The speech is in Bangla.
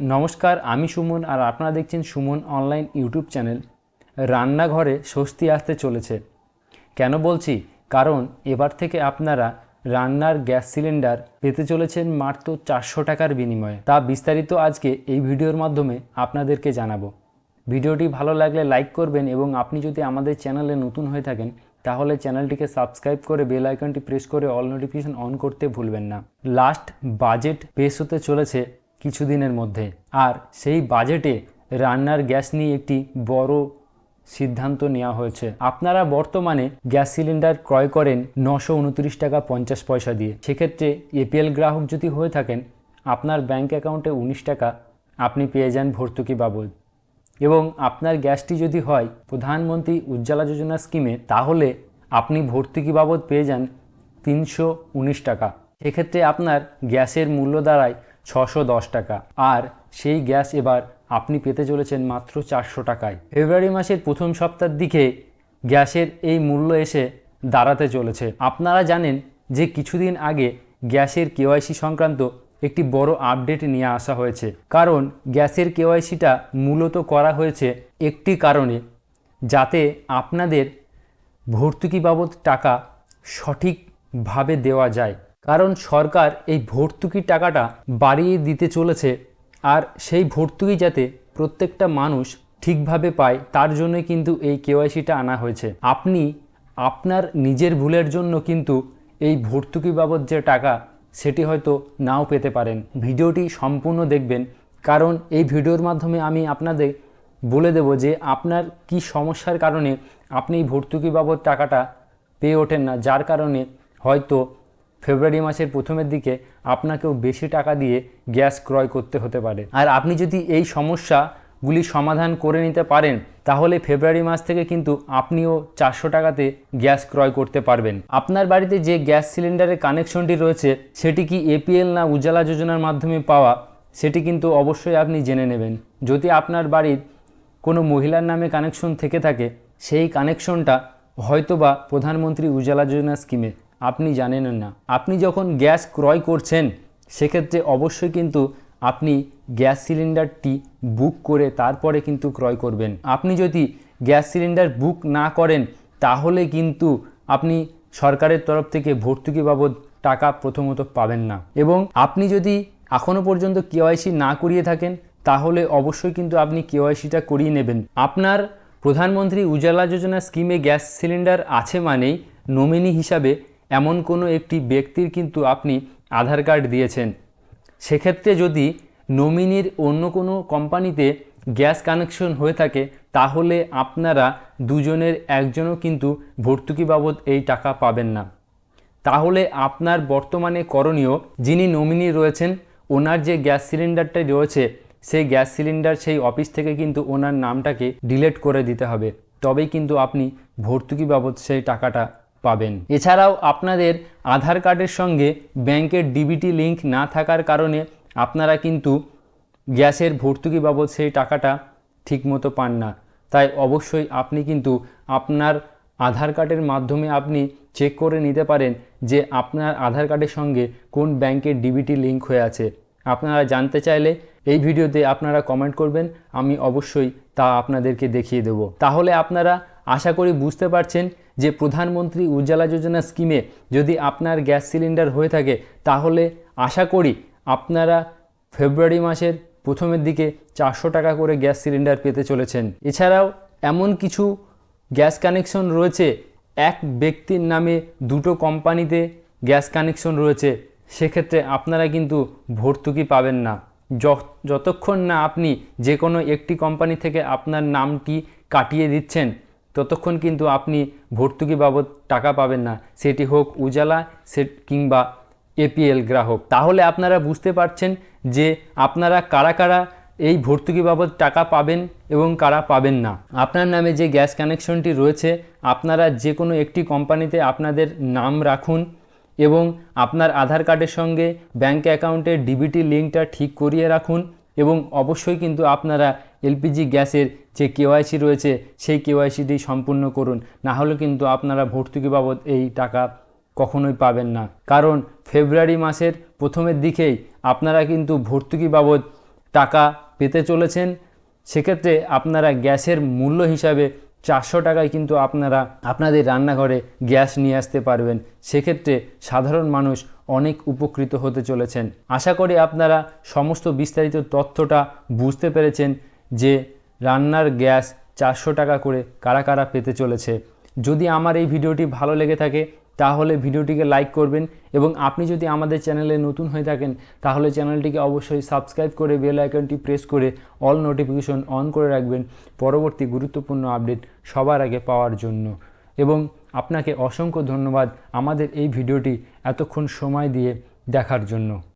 নমস্কার, আমি সুমন আর আপনারা দেখছেন সুমন অনলাইন ইউটিউব চ্যানেল। রান্নাঘরে স্বস্তি আসতে চলেছে। কেন বলছি? কারণ এবার থেকে আপনারা রান্নার গ্যাস সিলিন্ডার পেতে চলেছেন মাত্র 400 টাকার বিনিময়ে। তা বিস্তারিত আজকে এই ভিডিওর মাধ্যমে আপনাদেরকে জানাবো। ভিডিওটি ভালো লাগলে লাইক করবেন এবং আপনি যদি আমাদের চ্যানেলে নতুন হয়ে থাকেন তাহলে চ্যানেলটিকে সাবস্ক্রাইব করে বেল আইকনটি প্রেস করে অল নোটিফিকেশন অন করতে ভুলবেন না। লাস্ট বাজেট পেশ হতে চলেছে কিছুদিনের মধ্যে, আর সেই বাজেটে রান্নার গ্যাস নিয়ে একটি বড় সিদ্ধান্ত নেওয়া হয়েছে। আপনারা বর্তমানে গ্যাস সিলিন্ডার ক্রয় করেন 929 টাকা 50 পয়সা দিয়ে। সেক্ষেত্রে এপিএল গ্রাহক যদি হয়ে থাকেন আপনার ব্যাঙ্ক অ্যাকাউন্টে 19 টাকা আপনি পেয়ে যান ভর্তুকি বাবদ। এবং আপনার গ্যাসটি যদি হয় প্রধানমন্ত্রী উজ্জ্বলা যোজনা স্কিমে, তাহলে আপনি ভর্তুকি বাবদ পেয়ে যান 319 টাকা। সেক্ষেত্রে আপনার গ্যাসের মূল্য দাঁড়ায় 610 টাকা, আর সেই গ্যাস এবার আপনি পেতে চলেছেন মাত্র 400 টাকায়। ফেব্রুয়ারি মাসের প্রথম সপ্তাহের দিকে গ্যাসের এই মূল্য এসে দাঁড়াতে চলেছে। আপনারা জানেন যে কিছুদিন আগে গ্যাসের কেওয়াইসি সংক্রান্ত একটি বড় আপডেট নিয়ে আসা হয়েছে। কারণ গ্যাসের কেওয়াইসিটা মূলত করা হয়েছে একটি কারণে, যাতে আপনাদের ভর্তুকি বাবদ টাকা সঠিকভাবে দেওয়া যায়। কারণ সরকার এই ভর্তুকির টাকাটা বাড়িয়ে দিতে চলেছে, আর সেই ভর্তুকি যাতে প্রত্যেকটা মানুষ ঠিকভাবে পায় তার জন্যই কিন্তু এই কেওয়াইসিটা আনা হয়েছে। আপনি আপনার নিজের ভুলের জন্য কিন্তু এই ভর্তুকি বাবদ যে টাকা সেটি হয়তো নাও পেতে পারেন। ভিডিওটি সম্পূর্ণ দেখবেন, কারণ এই ভিডিওর মাধ্যমে আমি আপনাদের বলে দেব যে আপনার কি সমস্যার কারণে আপনি এই ভর্তুকি বাবদ টাকাটা পেয়ে ওঠেন না, যার কারণে হয়তো ফেব্রুয়ারি মাসের প্রথমের দিকে আপনাকেও বেশি টাকা দিয়ে গ্যাস ক্রয় করতে হতে পারে। আর আপনি যদি এই সমস্যাগুলি সমাধান করে নিতে পারেন তাহলে ফেব্রুয়ারি মাস থেকে কিন্তু আপনিও 400 টাকাতে গ্যাস ক্রয় করতে পারবেন। আপনার বাড়িতে যে গ্যাস সিলিন্ডারের কানেকশনটি রয়েছে সেটি কি এপিএল না উজ্জ্বলা যোজনার মাধ্যমে পাওয়া, সেটি কিন্তু অবশ্যই আপনি জেনে নেবেন। যদি আপনার বাড়ির কোনো মহিলার নামে কানেকশন থেকে থাকে, সেই কানেকশনটা হয়তোবা প্রধানমন্ত্রী উজ্জ্বলা যোজনা স্কিমে, আপনি জানেন না। আপনি যখন গ্যাস ক্রয় করছেন সেক্ষেত্রে অবশ্যই কিন্তু আপনি গ্যাস সিলিন্ডারটি বুক করে তারপরে কিন্তু ক্রয় করবেন। আপনি যদি গ্যাস সিলিন্ডার বুক না করেন তাহলে কিন্তু আপনি সরকারের তরফ থেকে ভর্তুকি বাবদ টাকা প্রথমত পাবেন না। এবং আপনি যদি এখনও পর্যন্ত কেওয়াইসি না করিয়ে থাকেন তাহলে অবশ্যই কিন্তু আপনি কেওয়াইসিটা করিয়ে নেবেন। আপনার প্রধানমন্ত্রী উজ্জ্বলা যোজনা স্কিমে গ্যাস সিলিন্ডার আছে মানেই নমিনি হিসাবে এমন কোনো একটি ব্যক্তির কিন্তু আপনি আধার কার্ড দিয়েছেন। সেক্ষেত্রে যদি নমিনির অন্য কোনো কোম্পানিতে গ্যাস কানেকশন হয়ে থাকে তাহলে আপনারা দুজনের একজনও কিন্তু ভর্তুকি বাবদ এই টাকা পাবেন না। তাহলে আপনার বর্তমানে করণীয়, যিনি নমিনি রয়েছেন ওনার যে গ্যাস সিলিন্ডারটা রয়েছে সেই গ্যাস সিলিন্ডার সেই অফিস থেকে কিন্তু ওনার নামটাকে ডিলিট করে দিতে হবে, তবেই কিন্তু আপনি ভর্তুকি বাবদ সেই টাকাটা পাবেন। এছাড়াও আপনাদের আধার কার্ডের সঙ্গে ব্যাংকের ডিবিটি লিঙ্ক না থাকার কারণে আপনারা কিন্তু গ্যাসের ভর্তুকি বাবদ সেই টাকাটা ঠিকমতো পান না। তাই অবশ্যই আপনি কিন্তু আপনার আধার কার্ডের মাধ্যমে আপনি চেক করে নিতে পারেন যে আপনার আধার কার্ডের সঙ্গে কোন ব্যাংকের ডিবিটি লিঙ্ক হয়ে আছে। আপনারা জানতে চাইলে এই ভিডিওতে আপনারা কমেন্ট করবেন, আমি অবশ্যই তা আপনাদেরকে দেখিয়ে দেব। তাহলে আপনারা আশা করি বুঝতে পারছেন যে প্রধানমন্ত্রী উজ্জ্বলা যোজনা স্কিমে যদি আপনার গ্যাস সিলিন্ডার হয়ে থাকে তাহলে আশা করি আপনারা ফেব্রুয়ারি মাসের প্রথমের দিকে 400 টাকা করে গ্যাস সিলিন্ডার পেতে চলেছেন। এছাড়াও এমন কিছু গ্যাস কানেকশন রয়েছে, এক ব্যক্তির নামে দুটো কোম্পানিতে গ্যাস কানেকশন রয়েছে, সেক্ষেত্রে আপনারা কিন্তু ভর্তুকি পাবেন না। যতক্ষণ না আপনি যে কোনো একটি কোম্পানি থেকে আপনার নামটি কাটিয়ে দিচ্ছেন ততক্ষণ কিন্তু আপনি ভর্তুকি বাবদ টাকা পাবেন না, সেটি হোক উজালা কিংবা এপিএল গ্রাহক। তাহলে আপনারা বুঝতে পারছেন যে আপনারা কারা কারা এই ভর্তুকি বাবদ টাকা পাবেন এবং কারা পাবেন না। আপনার নামে যে গ্যাস কানেকশনটি রয়েছে আপনারা যে কোনো একটি কোম্পানিতে আপনাদের নাম রাখুন এবং আপনার আধার কার্ডের সঙ্গে ব্যাঙ্ক অ্যাকাউন্টের ডিবিটি লিঙ্কটা ঠিক করিয়ে রাখুন এবং অবশ্যই কিন্তু আপনারা এলপিজি গ্যাসের যে কেওয়াইসি রয়েছে সেই কেওয়াইসিটি সম্পূর্ণ করুন, না হলে কিন্তু আপনারা ভর্তুকি বাবদ এই টাকা কখনোই পাবেন না। কারণ ফেব্রুয়ারি মাসের প্রথমের দিকেই আপনারা কিন্তু ভর্তুকি বাবদ টাকা পেতে চলেছেন। সেক্ষেত্রে আপনারা গ্যাসের মূল্য হিসাবে 400 টাকায় কিন্তু আপনারা আপনাদের রান্নাঘরে গ্যাস নিয়ে আসতে পারবেন। সেক্ষেত্রে সাধারণ মানুষ অনেক উপকৃত হতে চলেছেন। আশা করি আপনারা সমস্ত বিস্তারিত তথ্যটা বুঝতে পেরেছেন যে রান্নার গ্যাস 400 টাকা করে কারা কারা পেতে চলেছে। যদি আমার এই ভিডিওটি ভালো লেগে থাকে তাহলে ভিডিওটিকে লাইক করবেন, এবং আপনি যদি আমাদের চ্যানেলে নতুন হয়ে থাকেন তাহলে চ্যানেলটিকে অবশ্যই সাবস্ক্রাইব করে বেল আইকনটি প্রেস করে অল নোটিফিকেশন অন করে রাখবেন পরবর্তী গুরুত্বপূর্ণ আপডেট সবার আগে পাওয়ার জন্য। এবং আপনাকে অসংখ্য ধন্যবাদ আমাদের এই ভিডিওটি এতক্ষণ সময় দিয়ে দেখার জন্য।